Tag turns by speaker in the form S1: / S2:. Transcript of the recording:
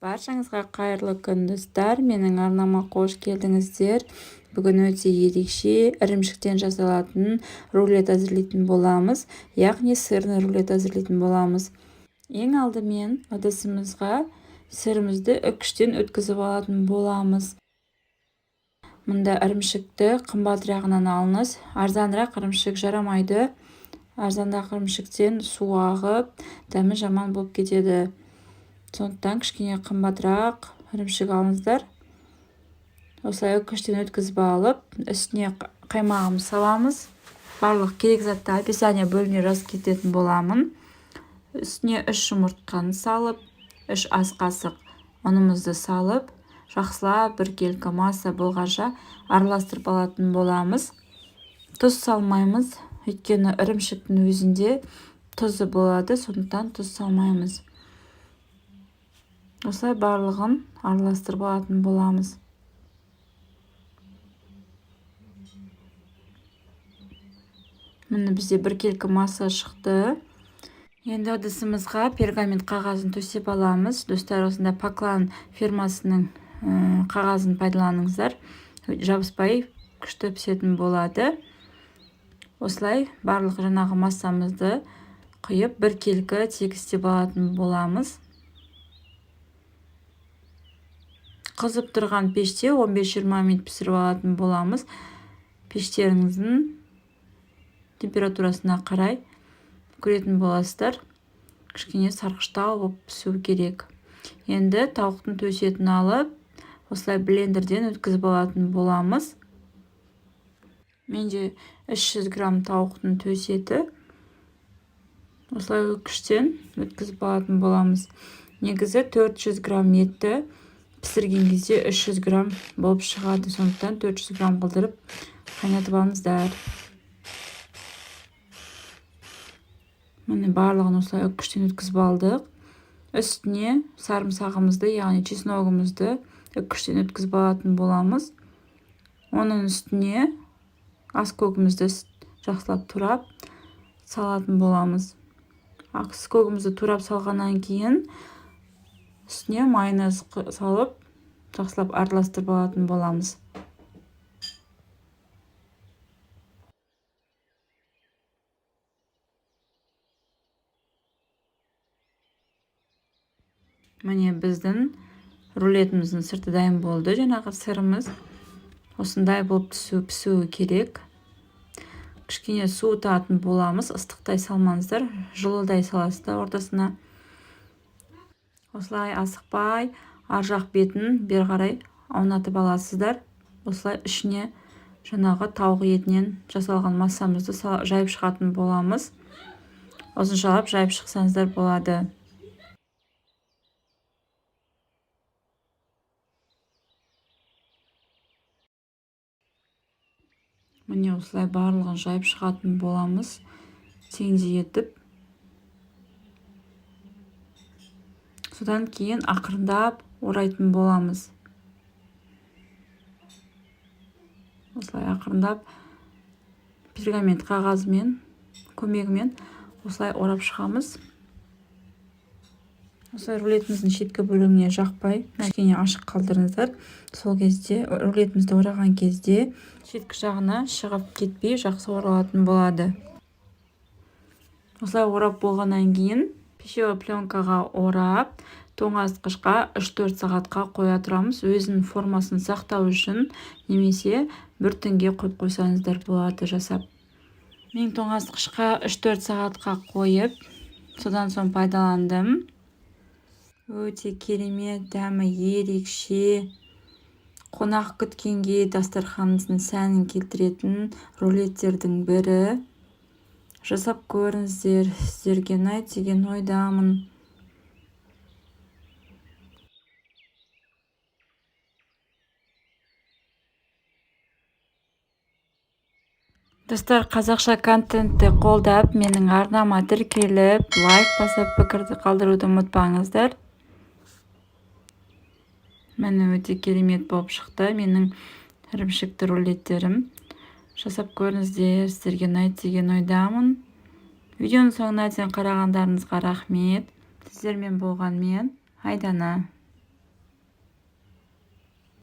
S1: Баршаңызға қайырлы күн достар. Менің арнама қош келдіңіздер. Бүгін өте ерекше ірімшіктен жасалатын рулет әзірлейтін боламыз. Яғни сырный рулет әзірлейтін боламыз. Ең алдымен ыдысымызға сырымызды үккіштен өткізіп алатын боламыз. Мұнда ірімшікті қымбатырағынан алыңыз. Арзанырақ ірімшік жарамайды. Арзанырақ ірімшіктен су ағып, дәмі жаман болып кетеді. Сондықтан кішкене қымбатырақ ірімшік алыңыздар. Осылай үккіштен өткізіп алып, үстіне қаймағымызды саламыз. Барлық керек затты описание бөліміне жазып кететін боламын. Үстіне 3 жұмыртқаны салып, 3 ас қасық ұнымызды салып, жақсылап біркелкі масса болғанша араластырып алатын боламыз. Тұз салмаймыз, өйткені ірімшіктің өзінде тұзы болады, сондықтан тұз салмаймыз. Осылай барлығын араластырып алатын боламыз. Міне бізде біркелкі масса шықты. Енді ыдысымызға пергамент қағазын төсеп аламыз. Достар, осында Поклан фирмасының қағазын пайдаланыңыздар. Жабыспай күшті пісетін болады. Осылай барлық жаңағы массамызды құйып біркелкі тегістеп алатын боламыз. Қызып тұрған пеште 15-20 минут пісіріп алатын боламыз. Пештеріңіздің температурасына қарай көретін боласыздар. Кішкене сарқыштау болып пісу керек. Енді тауықтың төсетін алып, осылай блендерден өткізіп алатын боламыз. Менде 300 грамм тауықтың төсеті. Осылай үккіштен өткізіп алатын боламыз. Негізі 400 грамм етті пісірген кезде 300 грамм болып шығады. Сондықтан 400 грамм қылдырып қайнатып алыңыздар. Міне барлығын осылай үккіштен өткізіп алдық. Үстіне сарымсағымызды, яғни чесногымызды үккіштен өткізіп алатын боламыз. Оның үстіне аскөгімізді жақсылап турап салатын боламыз. Аскөгімізді турап салғаннан кейін үстіне майонез салып, жақсылап араластырып алатын боламыз. Міне біздің рулетіміздің сырты дайын болды. Жаңағы сырымыз осындай болып пісуі керек. Кішкене суытатын боламыз. Ыстықтай салмаңыздар, жылыдай саласыздар ортасына. Осылай асықпай, ар жақ бетін бері қарай аунатып аласыздар. Осылай ішіне жаңағы тауық етінен жасалған массамызды жайып шығатын боламыз. Ұзыншалап жайып шықсаңыздар болады. Міне осылай барлығын жайып шығатын боламыз. Теңдей етіп. Содан кейін ақырындап орайтын боламыз. Осылай ақырындап пергамент қағазымен көмегімен осылай орап шығамыз. Осылай рулетіміздің шеткі бөлігіне жақпай, кішкене ашық қалдырыңыздар. Сол кезде рулетімізді ораған кезде шеткі жағына шығып кетпей жақсы оралатын болады. Осылай орап болғаннан кейін пищевой пленкаға орап, тоңазытқышқа 3-4 сағатқа қоя тұрамыз. Өзінің формасын сақтау үшін немесе бір түнге қойып қойсаңыздар болады жасап. Мен тоңазытқышқа 3-4 сағатқа қойып, содан соң пайдаландым. Өте керемет, дәмі ерекше. Қонақ күткенге дастарханыңыздың сәнін келтіретін рулеттердің бірі. Жасап көріңіздер, сіздерге ұнайды деген ойдамын. Достар, қазақша контентті қолдап, менің арнама тіркеліп, лайк басып, пікірді қалдыруды ұмытпаңыздар. Міне өте керемет болып шықты менің ірімшікті рулеттерім. Жасап көріңіздер, сіздерге ұнайды деген ойдамын. Видеоның соңына дейін қарағандарыңызға рахмет. Сіздермен болған мен Айдана.